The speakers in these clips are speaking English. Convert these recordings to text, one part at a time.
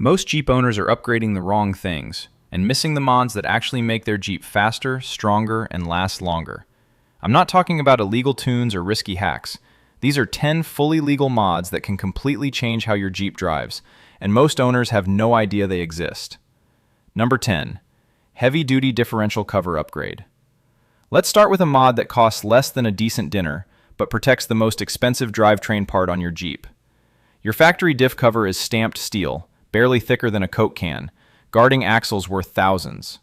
Most Jeep owners are upgrading the wrong things and missing the mods that actually make their Jeep faster, stronger, and last longer. I'm not talking about illegal tunes or risky hacks. These are 10 fully legal mods that can completely change how your Jeep drives, and most owners have no idea they exist. Number 10. Heavy-duty differential cover upgrade. Let's start with a mod that costs less than a decent dinner, but protects the most expensive drivetrain part on your Jeep. Your factory diff cover is stamped steel, barely thicker than a Coke can, guarding axles worth thousands.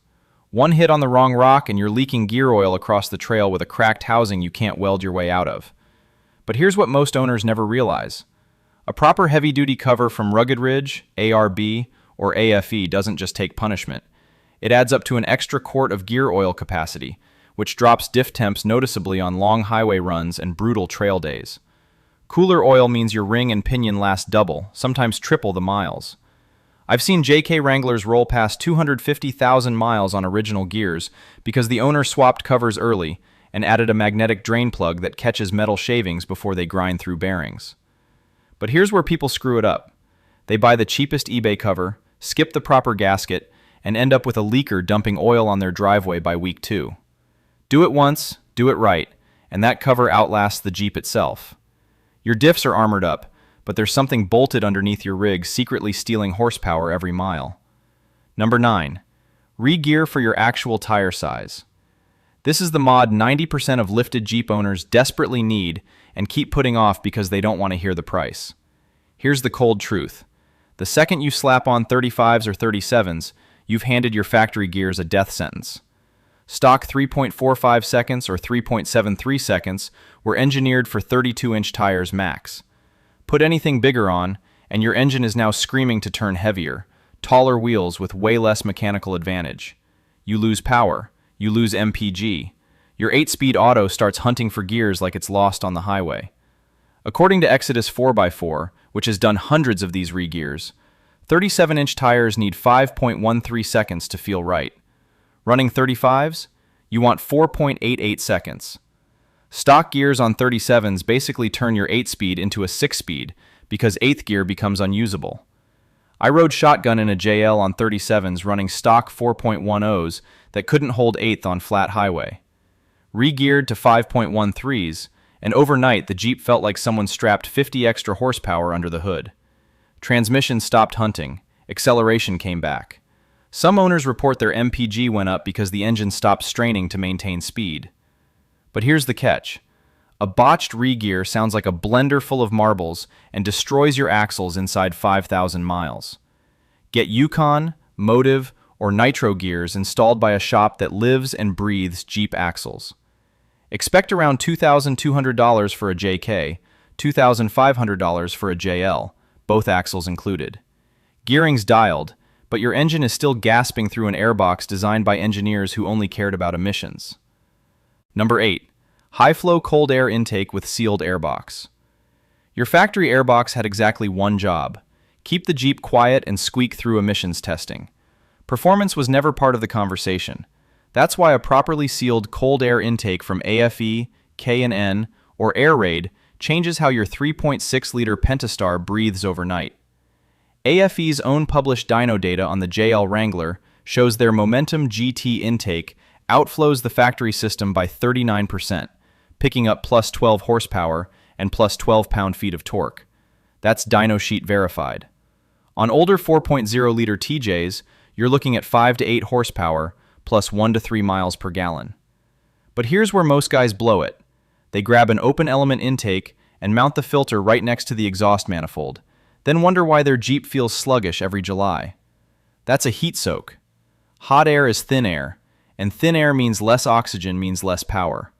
One hit on the wrong rock and you're leaking gear oil across the trail with a cracked housing you can't weld your way out of. But here's what most owners never realize. A proper heavy-duty cover from Rugged Ridge, ARB, or AFE doesn't just take punishment. It adds up to an extra quart of gear oil capacity, which drops diff temps noticeably on long highway runs and brutal trail days. Cooler oil means your ring and pinion last double, sometimes triple the miles. I've seen JK Wranglers roll past 250,000 miles on original gears because the owner swapped covers early and added a magnetic drain plug that catches metal shavings before they grind through bearings. But here's where people screw it up. They buy the cheapest eBay cover, skip the proper gasket, and end up with a leaker dumping oil on their driveway by week 2. Do it once, do it right, and that cover outlasts the Jeep itself. Your diffs are armored up, but there's something bolted underneath your rig secretly stealing horsepower every mile. Number 9. Regear for your actual tire size. This is the mod 90% of lifted Jeep owners desperately need and keep putting off because they don't want to hear the price. Here's the cold truth. The second you slap on 35s or 37s, you've handed your factory gears a death sentence. Stock 3.45 seconds or 3.73 seconds were engineered for 32-inch tires max. Put anything bigger on, and your engine is now screaming to turn heavier, taller wheels with way less mechanical advantage. You lose power. You lose MPG. Your 8-speed auto starts hunting for gears like it's lost on the highway. According to Exodus 4x4, which has done hundreds of these regears, 37-inch tires need 5.13 seconds to feel right. Running 35s, you want 4.88 seconds. Stock gears on 37s basically turn your 8-speed into a 6-speed because 8th gear becomes unusable. I rode shotgun in a JL on 37s running stock 4.10s that couldn't hold 8th on flat highway. Regeared to 5.13s, and overnight the Jeep felt like someone strapped 50 extra horsepower under the hood. Transmission stopped hunting, acceleration came back. Some owners report their MPG went up because the engine stopped straining to maintain speed. But here's the catch. A botched regear sounds like a blender full of marbles and destroys your axles inside 5,000 miles. Get Yukon, Motive, or Nitro gears installed by a shop that lives and breathes Jeep axles. Expect around $2,200 for a JK, $2,500 for a JL, both axles included. Gearing's dialed, but your engine is still gasping through an airbox designed by engineers who only cared about emissions. Number 8. High-flow cold air intake with sealed airbox. Your factory airbox had exactly one job: keep the Jeep quiet and squeak through emissions testing. Performance was never part of the conversation. That's why a properly sealed cold air intake from AFE, K&N, or Air Raid changes how your 3.6-liter Pentastar breathes overnight. AFE's own published dyno data on the JL Wrangler shows their Momentum GT intake outflows the factory system by 39%, picking up plus 12 horsepower and plus 12 pound-feet of torque. That's dyno sheet verified. On older 4.0-liter TJs, you're looking at 5 to 8 horsepower plus 1 to 3 miles per gallon. But here's where most guys blow it. They grab an open element intake and mount the filter right next to the exhaust manifold, then wonder why their Jeep feels sluggish every July. That's a heat soak. Hot air is thin air, and thin air means less oxygen means less power.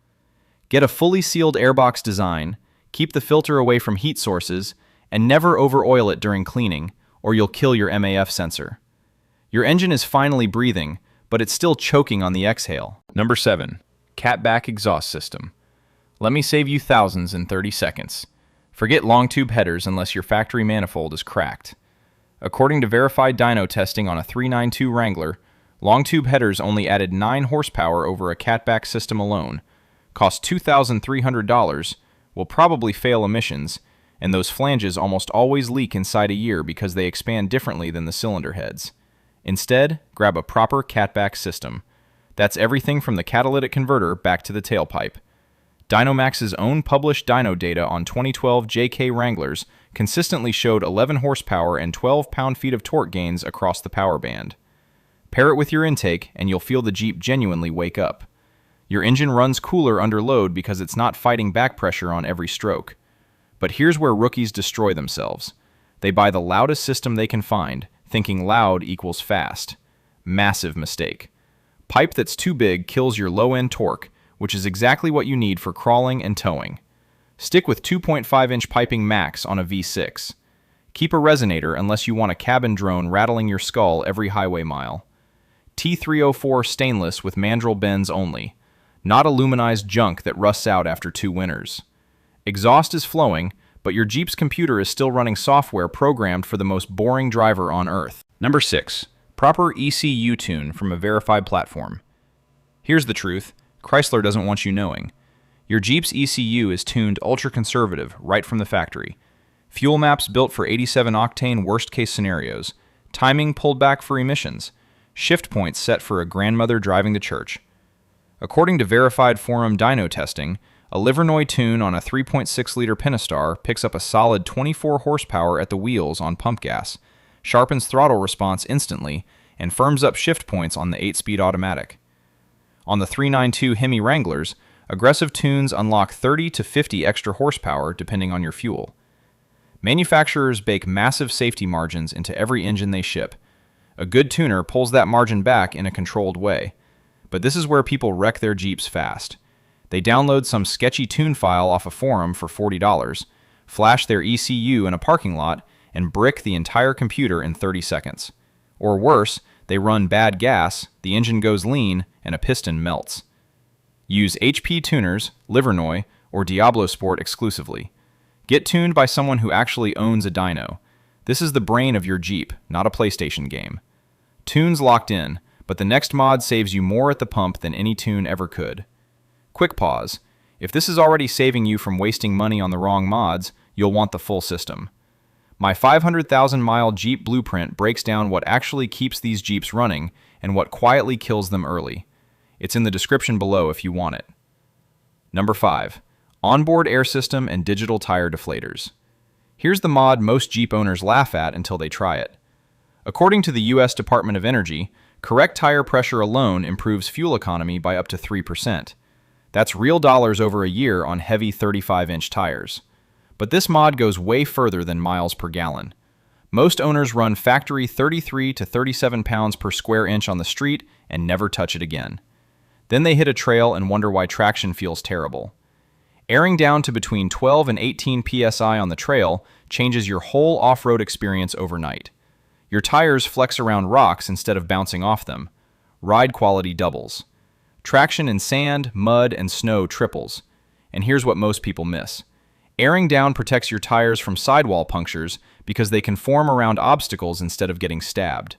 Get a fully sealed airbox design, keep the filter away from heat sources, and never over-oil it during cleaning, or you'll kill your MAF sensor. Your engine is finally breathing, but it's still choking on the exhale. Number 7. Catback exhaust system. Let me save you thousands in 30 seconds. Forget long tube headers unless your factory manifold is cracked. According to verified dyno testing on a 392 Wrangler, long tube headers only added 9 horsepower over a catback system alone, cost $2,300, will probably fail emissions, and those flanges almost always leak inside a year because they expand differently than the cylinder heads. Instead, grab a proper catback system. That's everything from the catalytic converter back to the tailpipe. Dynomax's own published dyno data on 2012 JK Wranglers consistently showed 11 horsepower and 12 pound-feet of torque gains across the power band. Pair it with your intake, and you'll feel the Jeep genuinely wake up. Your engine runs cooler under load because it's not fighting back pressure on every stroke. But here's where rookies destroy themselves. They buy the loudest system they can find, thinking loud equals fast. Massive mistake. Pipe that's too big kills your low-end torque, which is exactly what you need for crawling and towing. Stick with 2.5-inch piping max on a V6. Keep a resonator unless you want a cabin drone rattling your skull every highway mile. T304 stainless with mandrel bends only, not aluminized junk that rusts out after 2 winters. Exhaust is flowing, but your Jeep's computer is still running software programmed for the most boring driver on Earth. Number 6. Proper ECU tune from a verified platform. Here's the truth. Chrysler doesn't want you knowing. Your Jeep's ECU is tuned ultra-conservative right from the factory. Fuel maps built for 87-octane worst-case scenarios. Timing pulled back for emissions. Shift points set for a grandmother driving to church. According to verified forum dyno testing, a Livernois tune on a 3.6-liter Pentastar picks up a solid 24 horsepower at the wheels on pump gas, sharpens throttle response instantly, and firms up shift points on the 8-speed automatic. On the 392 Hemi Wranglers, aggressive tunes unlock 30 to 50 extra horsepower depending on your fuel. Manufacturers bake massive safety margins into every engine they ship. A good tuner pulls that margin back in a controlled way. But this is where people wreck their Jeeps fast. They download some sketchy tune file off a forum for $40, flash their ECU in a parking lot, and brick the entire computer in 30 seconds. Or worse, they run bad gas, the engine goes lean, and a piston melts. Use HP tuners, Livernois, or Diablo Sport exclusively. Get tuned by someone who actually owns a dyno. This is the brain of your Jeep, not a PlayStation game. Tunes locked in, but the next mod saves you more at the pump than any tune ever could. Quick pause. If this is already saving you from wasting money on the wrong mods, you'll want the full system. My 500,000-mile Jeep blueprint breaks down what actually keeps these Jeeps running and what quietly kills them early. It's in the description below if you want it. Number 5. Onboard air system and digital tire deflators. Here's the mod most Jeep owners laugh at until they try it. According to the U.S. Department of Energy, correct tire pressure alone improves fuel economy by up to 3%. That's real dollars over a year on heavy 35-inch tires. But this mod goes way further than miles per gallon. Most owners run factory 33 to 37 pounds per square inch on the street and never touch it again. Then they hit a trail and wonder why traction feels terrible. Airing down to between 12 and 18 psi on the trail changes your whole off-road experience overnight. Your tires flex around rocks instead of bouncing off them. Ride quality doubles. Traction in sand, mud, and snow triples. And here's what most people miss. Airing down protects your tires from sidewall punctures because they can form around obstacles instead of getting stabbed.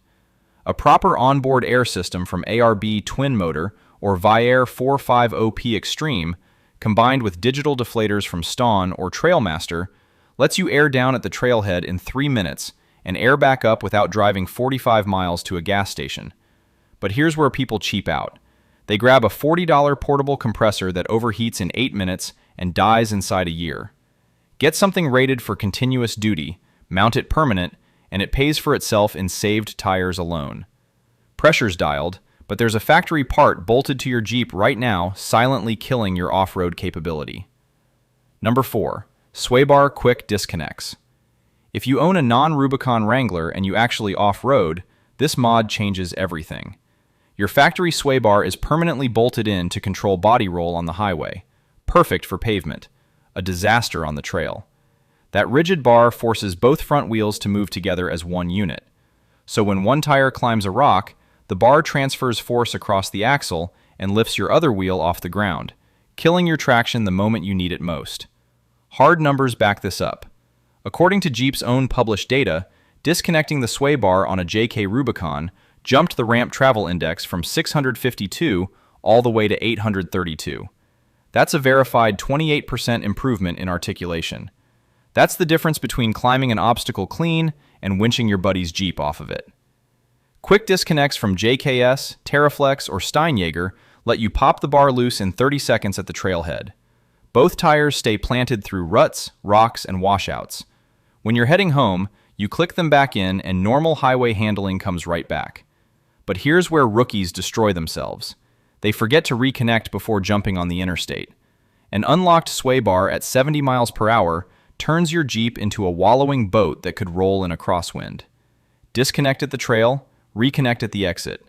A proper onboard air system from ARB Twin Motor or Viair 450P Extreme, combined with digital deflators from Stawn or Trailmaster, lets you air down at the trailhead in 3 minutes and air back up without driving 45 miles to a gas station. But here's where people cheap out. They grab a $40 portable compressor that overheats in 8 minutes and dies inside a year. Get something rated for continuous duty, mount it permanent, and it pays for itself in saved tires alone. Pressure's dialed, but there's a factory part bolted to your Jeep right now, silently killing your off-road capability. Number 4. Sway bar quick disconnects. If you own a non-Rubicon Wrangler and you actually off-road, this mod changes everything. Your factory sway bar is permanently bolted in to control body roll on the highway. Perfect for pavement. A disaster on the trail. That rigid bar forces both front wheels to move together as one unit. So when one tire climbs a rock, the bar transfers force across the axle and lifts your other wheel off the ground, killing your traction the moment you need it most. Hard numbers back this up. According to Jeep's own published data, disconnecting the sway bar on a JK Rubicon jumped the ramp travel index from 652 all the way to 832. That's a verified 28% improvement in articulation. That's the difference between climbing an obstacle clean and winching your buddy's Jeep off of it. Quick disconnects from JKS, Terraflex, or Steinjager let you pop the bar loose in 30 seconds at the trailhead. Both tires stay planted through ruts, rocks, and washouts. When you're heading home, you click them back in and normal highway handling comes right back. But here's where rookies destroy themselves. They forget to reconnect before jumping on the interstate. An unlocked sway bar at 70 miles per hour turns your Jeep into a wallowing boat that could roll in a crosswind. Disconnect at the trail, reconnect at the exit.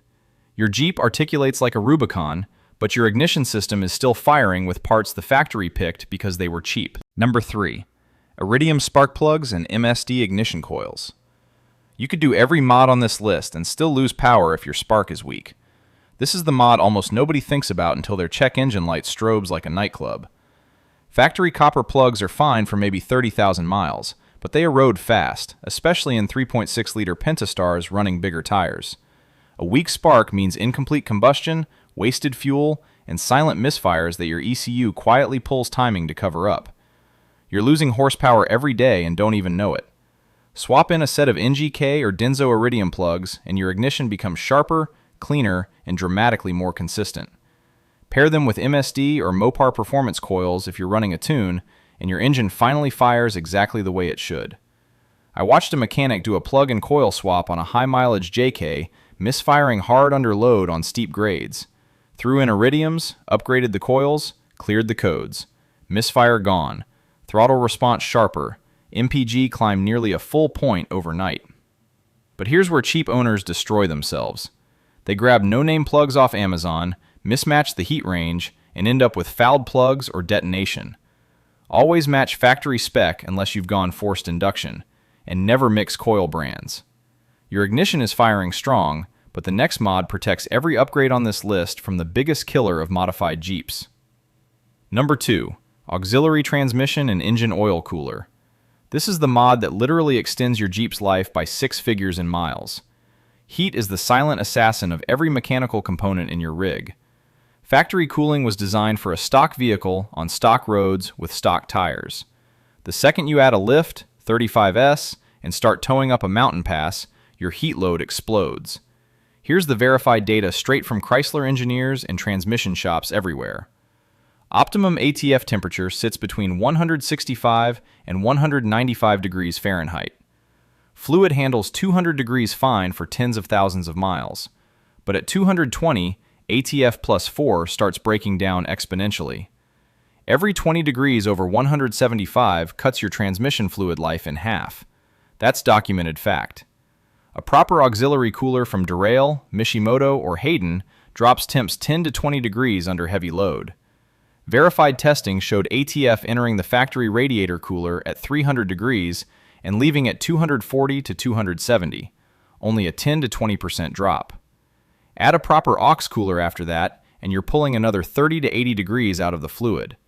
Your Jeep articulates like a Rubicon, but your ignition system is still firing with parts the factory picked because they were cheap. Number 3. Iridium spark plugs and MSD ignition coils. You could do every mod on this list and still lose power if your spark is weak. This is the mod almost nobody thinks about until their check engine light strobes like a nightclub. Factory copper plugs are fine for maybe 30,000 miles, but they erode fast, especially in 3.6-liter Pentastars running bigger tires. A weak spark means incomplete combustion, wasted fuel, and silent misfires that your ECU quietly pulls timing to cover up. You're losing horsepower every day and don't even know it. Swap in a set of NGK or Denso Iridium plugs, and your ignition becomes sharper, cleaner, and dramatically more consistent. Pair them with MSD or Mopar performance coils if you're running a tune, and your engine finally fires exactly the way it should. I watched a mechanic do a plug and coil swap on a high-mileage JK, misfiring hard under load on steep grades. Threw in Iridiums, upgraded the coils, cleared the codes. Misfire gone. Throttle response sharper. MPG climbed nearly a full point overnight. But here's where cheap owners destroy themselves. They grab no-name plugs off Amazon, mismatch the heat range, and end up with fouled plugs or detonation. Always match factory spec unless you've gone forced induction, and never mix coil brands. Your ignition is firing strong, but the next mod protects every upgrade on this list from the biggest killer of modified Jeeps. Number 2. Auxiliary transmission and engine oil cooler. This is the mod that literally extends your Jeep's life by 6 figures in miles. Heat is the silent assassin of every mechanical component in your rig. Factory cooling was designed for a stock vehicle on stock roads with stock tires. The second you add a lift, 35S, and start towing up a mountain pass, your heat load explodes. Here's the verified data straight from Chrysler engineers and transmission shops everywhere. Optimum ATF temperature sits between 165 and 195 degrees Fahrenheit. Fluid handles 200 degrees fine for tens of thousands of miles, but at 220, ATF plus 4 starts breaking down exponentially. Every 20 degrees over 175 cuts your transmission fluid life in half. That's documented fact. A proper auxiliary cooler from Derail, Mishimoto, or Hayden drops temps 10 to 20 degrees under heavy load. Verified testing showed ATF entering the factory radiator cooler at 300 degrees and leaving at 240 to 270, only a 10 to 20% drop. Add a proper aux cooler after that, and you're pulling another 30 to 80 degrees out of the fluid.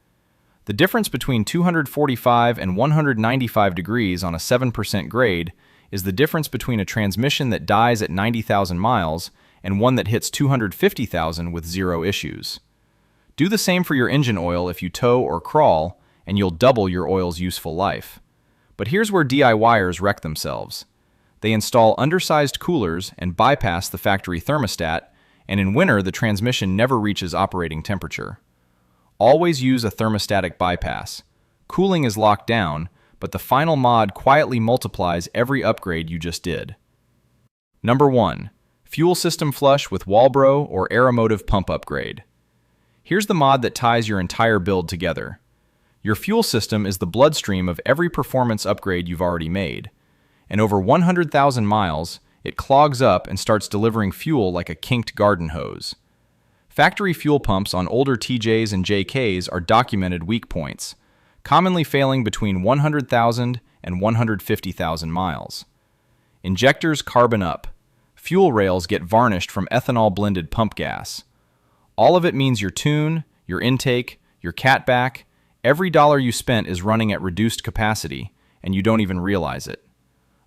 The difference between 245 and 195 degrees on a 7% grade is the difference between a transmission that dies at 90,000 miles and one that hits 250,000 with zero issues. Do the same for your engine oil if you tow or crawl, and you'll double your oil's useful life. But here's where DIYers wreck themselves. They install undersized coolers and bypass the factory thermostat, and in winter the transmission never reaches operating temperature. Always use a thermostatic bypass. Cooling is locked down, but the final mod quietly multiplies every upgrade you just did. Number 1. Fuel system flush with Walbro or Aeromotive pump upgrade. Here's the mod that ties your entire build together. Your fuel system is the bloodstream of every performance upgrade you've already made. And over 100,000 miles, it clogs up and starts delivering fuel like a kinked garden hose. Factory fuel pumps on older TJs and JKs are documented weak points, commonly failing between 100,000 and 150,000 miles. Injectors carbon up. Fuel rails get varnished from ethanol-blended pump gas. All of it means your tune, your intake, your catback, every dollar you spent is running at reduced capacity, and you don't even realize it.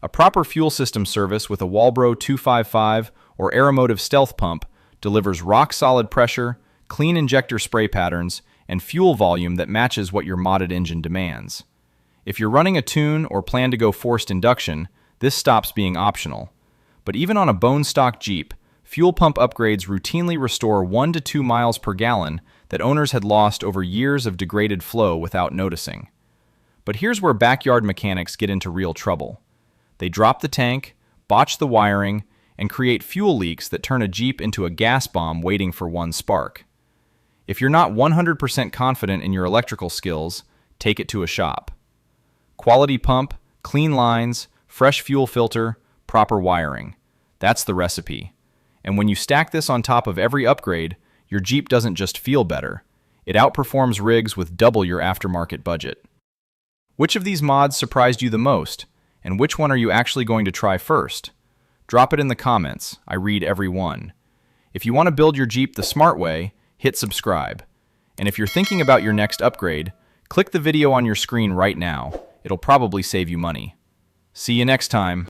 A proper fuel system service with a Walbro 255 or Aeromotive stealth pump delivers rock-solid pressure, clean injector spray patterns, and fuel volume that matches what your modded engine demands. If you're running a tune or plan to go forced induction, this stops being optional. But even on a bone stock Jeep, fuel pump upgrades routinely restore 1 to 2 miles per gallon that owners had lost over years of degraded flow without noticing. But here's where backyard mechanics get into real trouble. They drop the tank, botch the wiring, and create fuel leaks that turn a Jeep into a gas bomb waiting for one spark. If you're not 100% confident in your electrical skills, take it to a shop. Quality pump, clean lines, fresh fuel filter, proper wiring. That's the recipe. And when you stack this on top of every upgrade, your Jeep doesn't just feel better. It outperforms rigs with double your aftermarket budget. Which of these mods surprised you the most? And which one are you actually going to try first? Drop it in the comments. I read every one. If you want to build your Jeep the smart way, hit subscribe. And if you're thinking about your next upgrade, click the video on your screen right now. It'll probably save you money. See you next time.